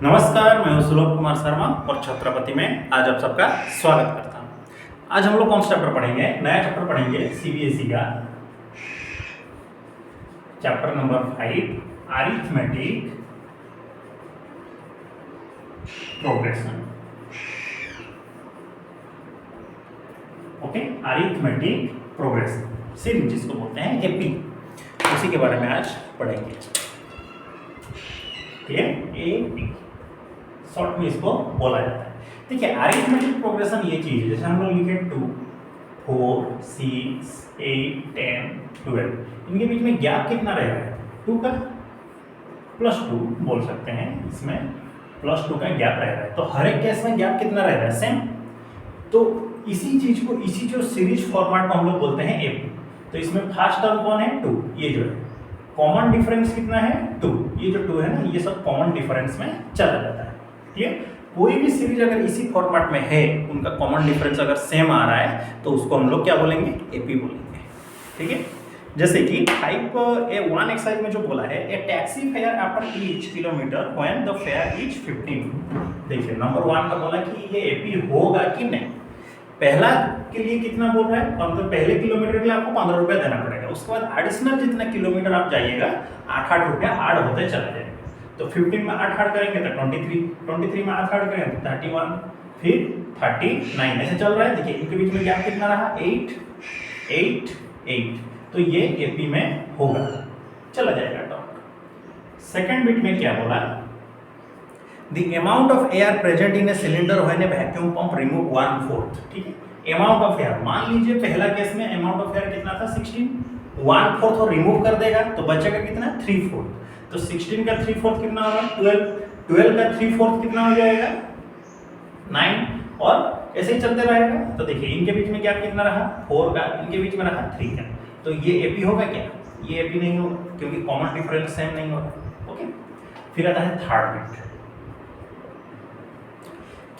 नमस्कार, मैं हूं सुलभ कुमार शर्मा और छत्रपति में आज आप सबका स्वागत करता हूं। आज हम लोग कौन सा चैप्टर पढ़ेंगे? नया चैप्टर पढ़ेंगे सीबीएसई का chapter number 5 arithmetic progression. Okay, arithmetic progression सिर्फ जिसको बोलते हैं एपी, उसी के बारे में आज पढ़ेंगे। एपी शॉर्ट में इसको बोला जाता है। देखिए, अरिथमेटिक प्रोग्रेशन ये चीज है, जैसे हम लोग लिखे 2, 4, 6, 8, 10, 12, इनके बीच में गैप कितना रहेगा? 2 का +2 बोल सकते हैं, इसमें +2 का गैप रहेगा। तो हर एक केस में गैप कितना रहेगा? सेम। तो इसी चीज को, इसी जो सीरीज फॉर्मेट को हम लोग बोलते हैं एपी। तो इसमें फर्स्ट टर्म कौन है? 2। ये जो है कॉमन डिफरेंस कितना है? 2। ये जो 2 है ना, ये सब कॉमन डिफरेंस में चला जाता है। ठीक है, कोई भी सीरीज अगर इसी फॉर्मेट में है, उनका कॉमन डिफरेंस अगर सेम आ रहा है तो उसको हम लोग क्या बोलेंगे? एपी बोलेंगे। ठीक है, जैसे कि टाइप A1 एक्सरसाइज में जो बोला है, a taxi fare after each kilometre when the fare is 15। देखिए, नंबर 1 का बोला कि ये एपी होगा कि नहीं। पहला के लिए कितना बोल रहा है? मतलब पहले किलोमीटर के लिए आपको 15 रुपया देना पड़ेगा। उसके बाद एडिशनल जितना किलोमीटर आप जाइएगा 8-8 रुपया ऐड होते चला जाएगा। तो 15 में 8 ऐड करेंगे तो 23 में 8 ऐड करेंगे तो 31, फिर 39, ऐसे चल रहा है। देखिए, इनके बीच में गैप कितना रहा? 8, 8, 8। तो ये एपी में होगा, चला जाएगा टॉप। सेकंड बिट में क्या बोला? The amount of air present in a cylinder when a vacuum pump remove 1/4। ठीक है, amount of air, मान लीजिए पहला केस में amount of air कितना था? 16, 1/4 और रिमूव कर देगा तो बचेगा कितना? 3/4। तो 16 का 3/4 कितना होगा? 12। 12 का 3/4 कितना हो जाएगा? 9। और ऐसे ही चलते रहेगा। तो देखिए, इनके बीच में गैप कितना रहा? 4 का, इनके बीच में रहा 3 का। तो ये एपी होगा क्या? ये एपी नहीं होगा, क्योंकि कॉमन डिफरेंस सेम नहीं होगा। ओके, फिर आता है थर्ड बिट।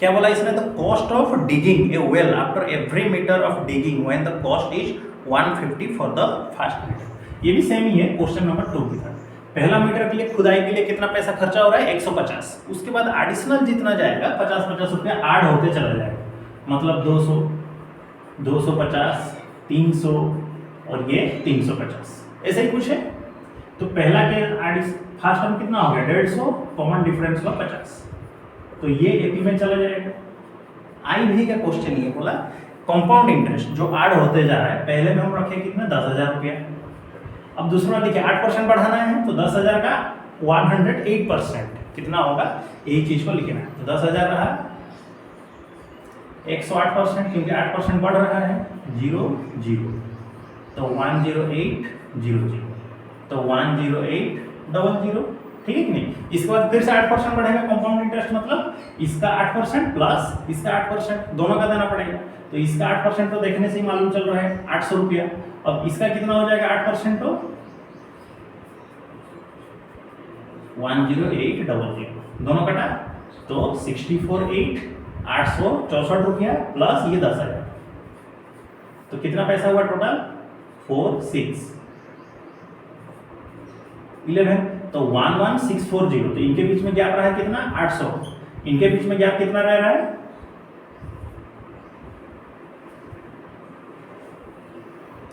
क्या बोला इसमें? The cost of digging a well after every metre of digging when the cost is 150 for the first metre. ये भी सेम ही है, क्वेश्चन नंबर 2 की तरह। पहला मीटर के लिए खुदाई के लिए कितना पैसा खर्चा हो रहा है? 150। उसके बाद एडिशनल जितना जाएगा 50-50 रुपया ऐड होते चला जाएगा। मतलब 200, 250, 300 और ये 350, ऐसे ही कुछ है। तो पहला के फर्स्ट टर्म कितना हो गया? 150, कॉमन डिफरेंस हुआ 50। तो ये एपी में चला जाएगा। आईवी का क्वेश्चन ये बोला, कंपाउंड इंटरेस्ट जो ऐड होते जा रहा है, पहले में हम रखे कितना? 10,000 रुपया। अब दूसरा देखिए, 8% बढ़ाना है तो 10,000 का 108% कितना होगा? एक चीज को लिखना है। तो 10,000 रहा 108%, क्योंकि 8% बढ़ रहा है। 0, 0, तो 10800, तो 10800। ठीक है कि नहीं? इसके बाद फिर से 8% बढ़ेगा कंपाउंड इंटरेस्ट, मतलब इसका 8% प्लस इसका 8%, दोनों का देना पड़ेगा। तो इसका 8% तो देखने से ही मालूम चल रहा है 800 रुपया। अब इसका कितना हो जाएगा? 8% तो 10800, दोनों कटा तो 64,800, 864 रुपया प्लस ये 10,000, तो कितना पैसा हुआ टोटल? 4, 6, 11, तो 11640। तो इनके बीच में गैप रहा है कितना? 800। इनके बीच में गैप कितना रह रहा है?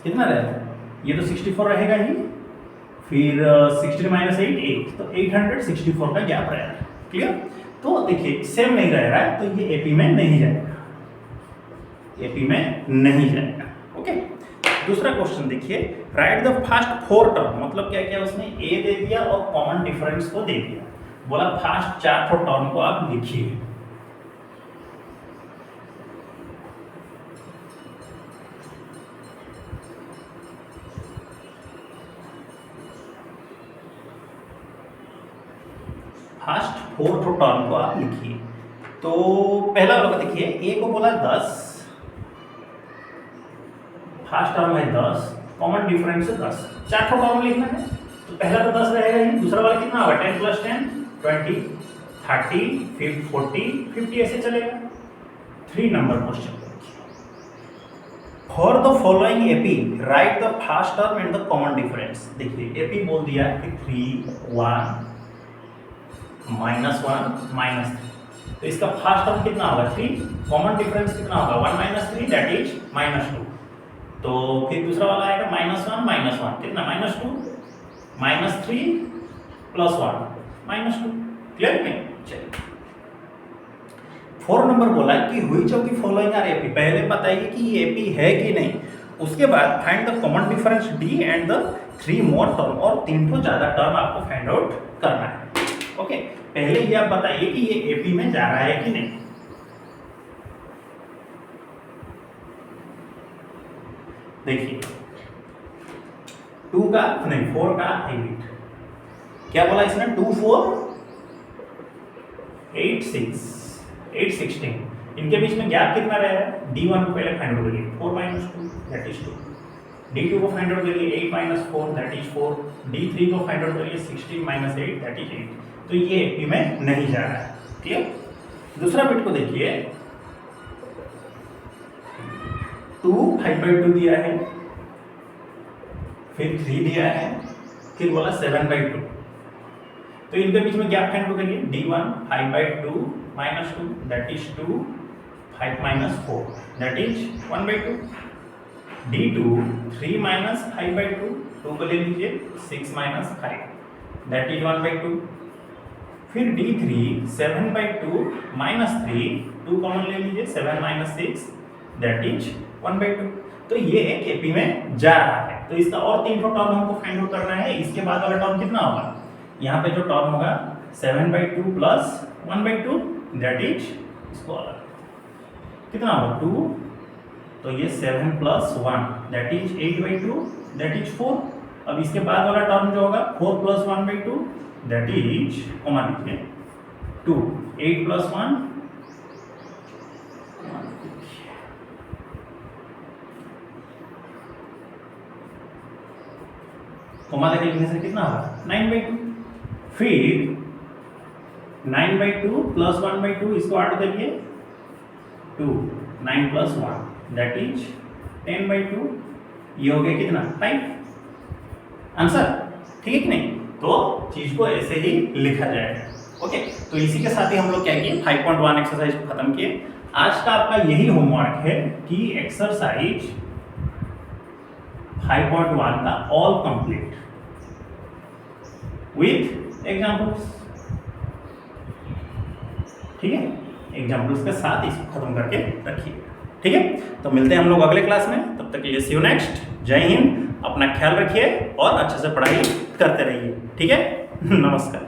कितना रह रहा है? ये तो 64 रहेगा ही, फिर 16 - 8, 8, तो 864 का गैप रह रहा है। क्लियर? तो देखिए, सेम नहीं रह रहा है, तो ये एपी में नहीं जाएगा, एपी में नहीं जाएगा। ओके, दूसरा क्वेश्चन देखिए, राइट द फर्स्ट 4 टर्म, मतलब क्या क्या उसने ए दे दिया और कॉमन डिफरेंस को दे दिया। बोला फर्स्ट 4 टर्म को आप लिखिए। फर्स्ट 4 टर्म को आप लिखिए। तो पहला वाला देखिए, ए को बोला 10, फर्स्ट टर्म है 10, कॉमन डिफरेंस है 10। 4 टर्म लिखना है, तो पहला तो 10 रहेगा ही। दूसरा वाला कितना होगा? 10 + 10, 20, 30, फिर 40, 50, ऐसे चलेगा। 3 number question for the following AP right the first term and the common difference. देखिए, एपी बोल दिया कि 3, 1, -1 -3। तो इसका फर्स्ट टर्म कितना होगा 3, कॉमन डिफरेंस कितना होगा 1 - 3 दैट इज -2। तो फिर दूसरा वाला आएगा -1 -1 कितना -2 -3 +1 -2। क्लियर नहीं? चलिए 4 नंबर बोला कि which of the following are AP. पहले बताइए कि ये एपी है कि नहीं, उसके बाद find the common difference D and the 3 more term, और 3 तो ज्यादा टर्म आपको फाइंड आउट करना है। ओके, पहले ये आप बताइए कि ये एपी में जा रहा है कि नहीं। देखिए 2 का नहीं 4 का हाइब्रिड क्या बोला इसने 2 4 8 6 8 16, इनके बीच में गैप कितना रहेगा। D1 को पहले फाइंड आउट करिए 4 - 2 दैट इज 2, D2 को फाइंड आउट करिए 8 - 4 दैट इज 4, D3 को फाइंड आउट करिए 16 - 8 दैट इज 8। तो ये एपी में नहीं जा रहा है। क्लियर? दूसरा बिट को देखिए 2 5/2 दिया है, फिर 3 दिया है, फिर बोला 7/2। तो इनके बीच में गैप फाइंड करिए D1 5/2 -2 that is 2, 5 - 4 that is 1/2, D2 3 - 5/2 2 को ले लीजिए 6 - 5 दैट इज 1/2, फिर D3 7/2 -3 2 कॉमन ले लीजिए 7 - 6 दैट इज 1/2। तो ये एक एपी में जा रहा है। तो इसका और 3 टर्म हमको फाइंड आउट करना है। इसके बाद वाला टर्म कितना होगा, यहाँ पे जो टर्म होगा 7/2 प्लस 1/2 दैट इज इसको अलग कितना होगा 2, तो ये 7 + 1 दैट इज 8/2 दैट इज 4। अब इसके बाद वाला टर्म जो होगा 4 + 1/2 दैट इज कॉमा दीजिए 2, 8 + 1 कॉमा देके लिखने से कितना होगा 9/2, फिर 9/2 + 1/2 इसको ऐड करिए 2, 9 + 1 दैट इज 10/2। ये हो गया कितना 5 आंसर। ठीक है कि नहीं? तो चीज को ऐसे ही लिखा जाएगा। ओके, तो इसी के साथ ही हम लोग क्या किए 5.1 एक्सरसाइज को खत्म किए। आज का आपका यही होमवर्क है कि एक्सरसाइज 5.1 का ऑल कंप्लीट विथ एग्जाम्पल्स। ठीक है, एग्जाम्पल्स के साथ इसको खत्म करके रखिए। ठीक है, तो मिलते हैं हम लोग अगले क्लास में। तब तक के लिए सी यू नेक्स्ट। जय हिंद, अपना ख्याल रखिए और अच्छे से पढ़ाई करते रहिए। ठीक है, नमस्कार।